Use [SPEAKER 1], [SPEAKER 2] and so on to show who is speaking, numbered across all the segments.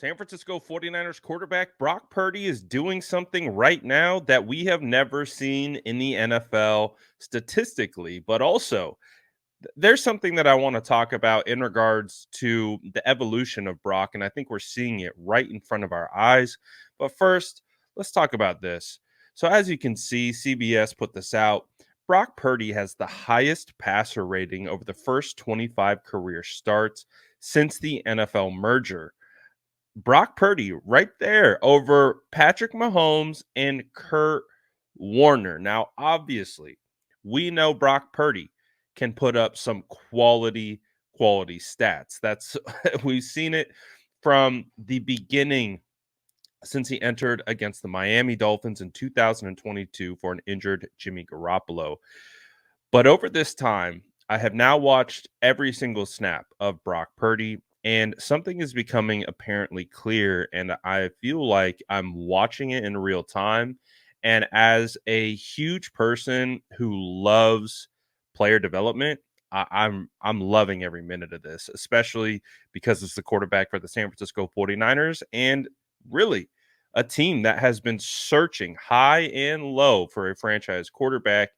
[SPEAKER 1] San Francisco 49ers quarterback Brock Purdy is doing something right now that we have never seen in the NFL statistically, but also there's something that I want to talk about in regards to the evolution of Brock, and I think we're seeing it right in front of our eyes. But first, let's talk about this. So, as you can see, CBS put this out. Brock Purdy has the highest passer rating over the first 25 career starts since the NFL merger. Brock Purdy right there over Patrick Mahomes and Kurt Warner. Now, obviously, we know Brock Purdy can put up some quality stats. That's we've seen it from the beginning since he entered against the Miami Dolphins in 2022 for an injured Jimmy Garoppolo. But over this time, I have now watched every single snap of Brock Purdy, and something is becoming apparently clear. And I feel like I'm watching it in real time. And as a huge person who loves player development, I'm loving every minute of this, especially because it's the quarterback for the San Francisco 49ers and really a team that has been searching high and low for a franchise quarterback,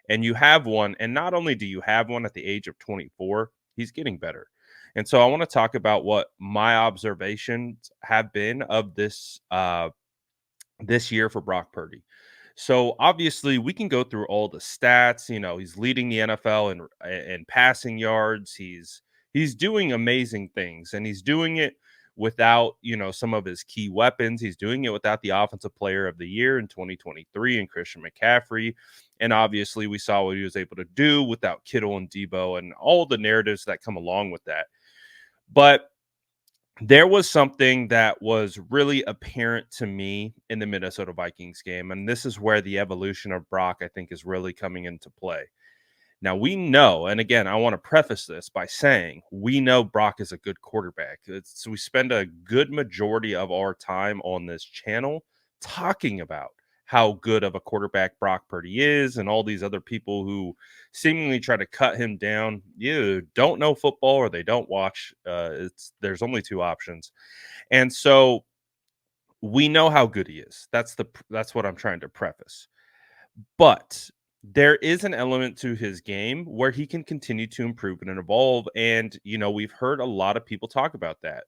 [SPEAKER 1] and you have one. And not only do you have one at the age of 24, he's getting better. And so I want to talk about what my observations have been of this year for Brock Purdy. So obviously we can go through all the stats. You know, he's leading the NFL in passing yards. He's doing amazing things, and he's doing it without, some of his key weapons. He's doing it without the offensive player of the year in 2023 and Christian McCaffrey. And obviously we saw what he was able to do without Kittle and Debo and all the narratives that come along with that. But there was something that was really apparent to me in the Minnesota Vikings game, and this is where the evolution of Brock, I think, is really coming into play. Now, we know, and again, I want to preface this by saying we know Brock is a good quarterback. We spend a good majority of our time on this channel talking about how good of a quarterback Brock Purdy is, and all these other people who seemingly try to cut him down either don't know football or they don't watch. There's only two options, and so we know how good he is. That's what I'm trying to preface. But there is an element to his game where he can continue to improve and evolve. And, we've heard a lot of people talk about that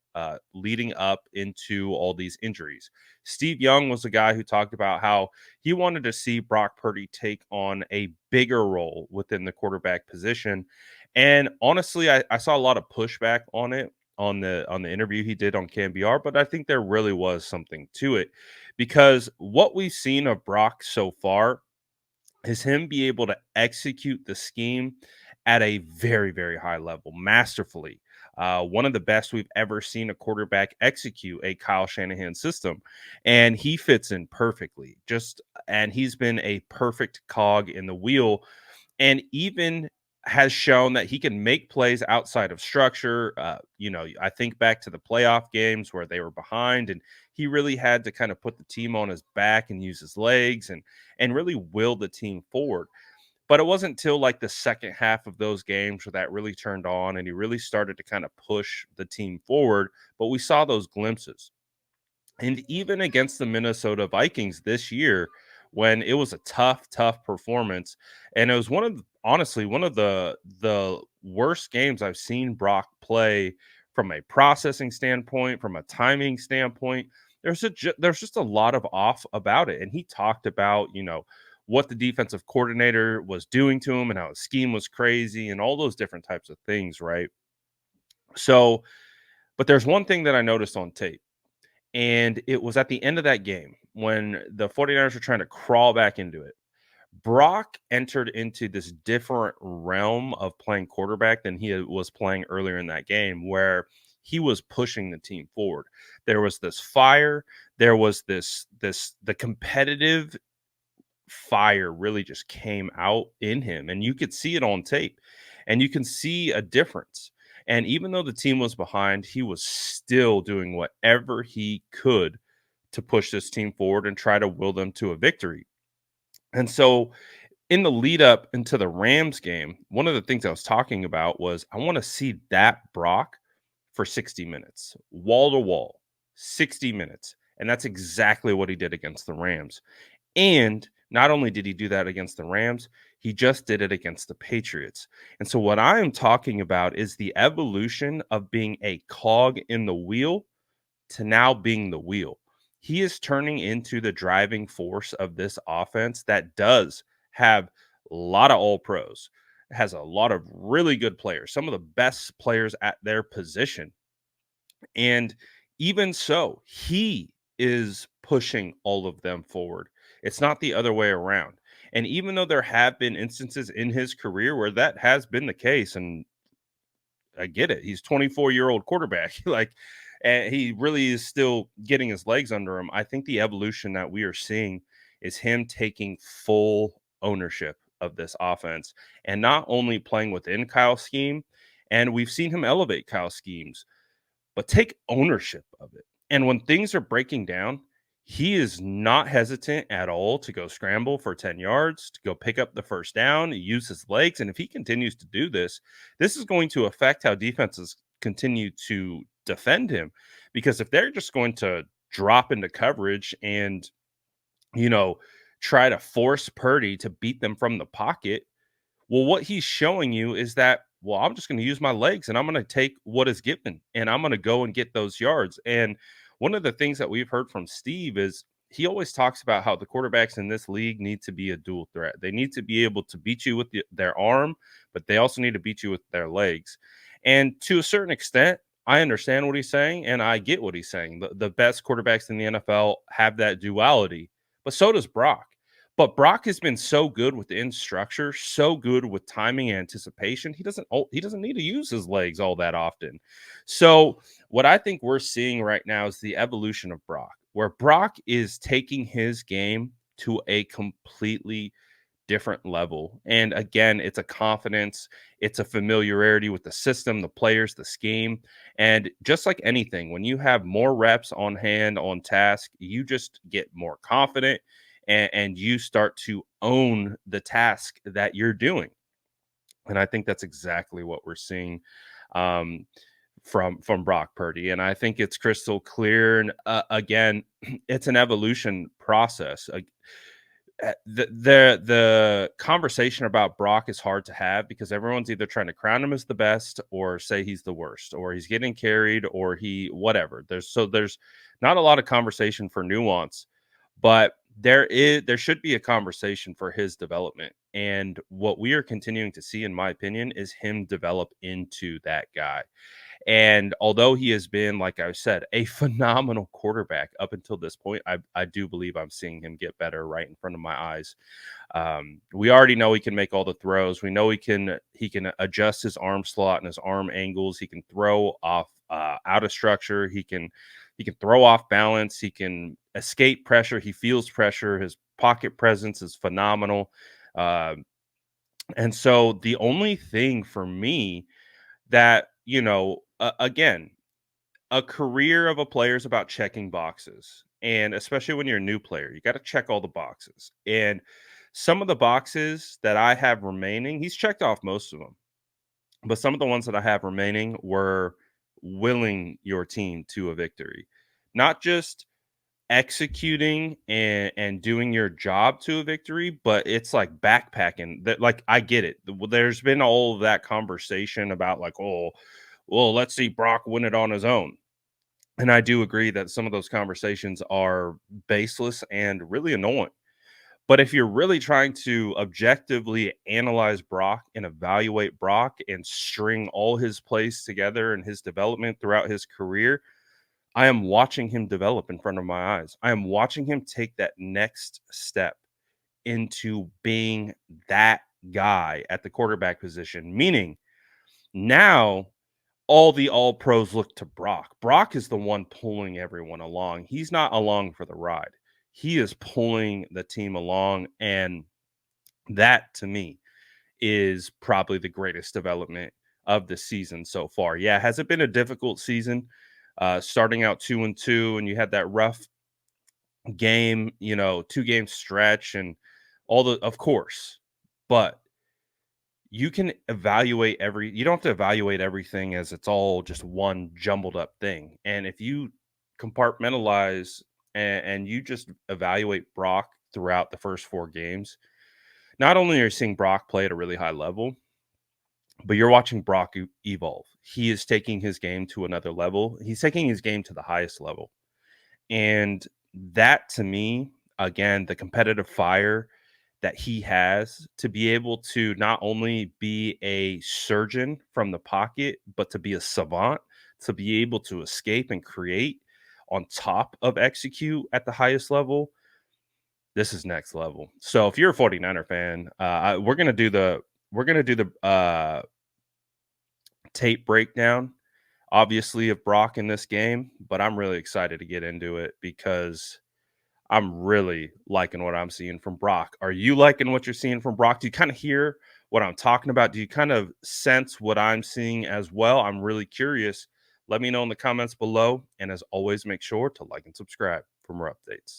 [SPEAKER 1] leading up into all these injuries. Steve Young was a guy who talked about how he wanted to see Brock Purdy take on a bigger role within the quarterback position. And honestly, I saw a lot of pushback on it on the interview he did on KMBR, but I think there really was something to it because what we've seen of Brock so far is him be able to execute the scheme at a very, very high level, masterfully. One of the best we've ever seen a quarterback execute a Kyle Shanahan system, and he fits in perfectly. And he's been a perfect cog in the wheel, and even has shown that he can make plays outside of structure. I think back to the playoff games where they were behind, and he really had to kind of put the team on his back and use his legs and really will the team forward. But it wasn't until like the second half of those games where that really turned on and he really started to kind of push the team forward. But we saw those glimpses. And even against the Minnesota Vikings this year, when it was a tough performance, and it was honestly one of the worst games I've seen Brock play from a processing standpoint, from a timing standpoint. There's just a lot of off about it, and he talked about what the defensive coordinator was doing to him and how his scheme was crazy and all those different types of things, right? So, but there's one thing that I noticed on tape. And it was at the end of that game when the 49ers were trying to crawl back into it. Brock entered into this different realm of playing quarterback than he was playing earlier in that game, where he was pushing the team forward. There was this fire. There was the competitive fire really just came out in him, and you could see it on tape, and you can see a difference. And even though the team was behind, he was still doing whatever he could to push this team forward and try to will them to a victory. And so in the lead up into the Rams game, one of the things I was talking about was I want to see that Brock for 60 minutes, wall to wall. 60 minutes. And that's exactly what he did against the Rams. And not only did he do that against the Rams, he just did it against the Patriots. And so, what I am talking about is the evolution of being a cog in the wheel to now being the wheel. He is turning into the driving force of this offense that does have a lot of all pros, has a lot of really good players, some of the best players at their position. And even so, he is pushing all of them forward. It's not the other way around. And even though there have been instances in his career where that has been the case, and I get it. He's 24-year-old quarterback. Like, and he really is still getting his legs under him. I think the evolution that we are seeing is him taking full ownership of this offense and not only playing within Kyle's scheme, and we've seen him elevate Kyle's schemes, but take ownership of it. And when things are breaking down, he is not hesitant at all to go scramble for 10 yards, to go pick up the first down, use his legs. And if he continues to do this, this is going to affect how defenses continue to defend him. Because if they're just going to drop into coverage and, you know, try to force Purdy to beat them from the pocket, well, what he's showing you is that, well, I'm just going to use my legs and I'm going to take what is given and I'm going to go and get those yards. And one of the things that we've heard from Steve is he always talks about how the quarterbacks in this league need to be a dual threat. They need to be able to beat you with their arm, but they also need to beat you with their legs. And to a certain extent, I understand what he's saying and I get what he's saying. The best quarterbacks in the NFL have that duality, but so does Brock. But Brock has been so good within structure, so good with timing and anticipation. He doesn't need to use his legs all that often. So what I think we're seeing right now is the evolution of Brock, where Brock is taking his game to a completely different level. And again, it's a confidence, it's a familiarity with the system, the players, the scheme. And just like anything, when you have more reps on hand on task, you just get more confident and you start to own the task that you're doing. And I think that's exactly what we're seeing um, from Brock Purdy. And I think it's crystal clear. And again, it's an evolution process. The conversation about Brock is hard to have because everyone's either trying to crown him as the best or say he's the worst or he's getting carried or he whatever. There's not a lot of conversation for nuance, but there should be a conversation for his development. And what we are continuing to see, in my opinion, is him develop into that guy. And although he has been, like I said, a phenomenal quarterback up until this point, I do believe I'm seeing him get better right in front of my eyes. We already know he can make all the throws. We know he can adjust his arm slot and his arm angles. He can throw off out of structure. He can throw off balance. He can escape pressure. He feels pressure. His pocket presence is phenomenal. Uh, and so the only thing for me that, again, a career of a player is about checking boxes. And especially when you're a new player, you got to check all the boxes. And some of the boxes that I have remaining, he's checked off most of them. But some of the ones that I have remaining were willing your team to a victory, not just executing and doing your job to a victory, but it's like backpacking. That, like, I get it. There's been all of that conversation about like, oh, well, let's see Brock win it on his own. And I do agree that some of those conversations are baseless and really annoying. But if you're really trying to objectively analyze Brock and evaluate Brock and string all his plays together and his development throughout his career, I am watching him develop in front of my eyes. I am watching him take that next step into being that guy at the quarterback position, meaning now all pros look to Brock. Brock is the one pulling everyone along. He's not along for the ride. He is pulling the team along. And that to me is probably the greatest development of the season so far. Yeah, has it been a difficult season? Starting out 2-2, and you had that rough game, 2 game stretch, and all the, of course, but you don't have to evaluate everything as it's all just one jumbled up thing. And if you compartmentalize and you just evaluate Brock throughout the first 4 games, not only are you seeing Brock play at a really high level, but you're watching Brock evolve. He is taking his game to another level. He's taking his game to the highest level. And that to me, again, the competitive fire that he has to be able to not only be a surgeon from the pocket, but to be a savant, to be able to escape and create on top of execute at the highest level. This is next level. So if you're a 49er fan, we're gonna do the tape breakdown, obviously, of Brock in this game, but I'm really excited to get into it because I'm really liking what I'm seeing from Brock. Are you liking what you're seeing from Brock? Do you kind of hear what I'm talking about? Do you kind of sense what I'm seeing as well? I'm really curious. Let me know in the comments below. And as always, make sure to like and subscribe for more updates.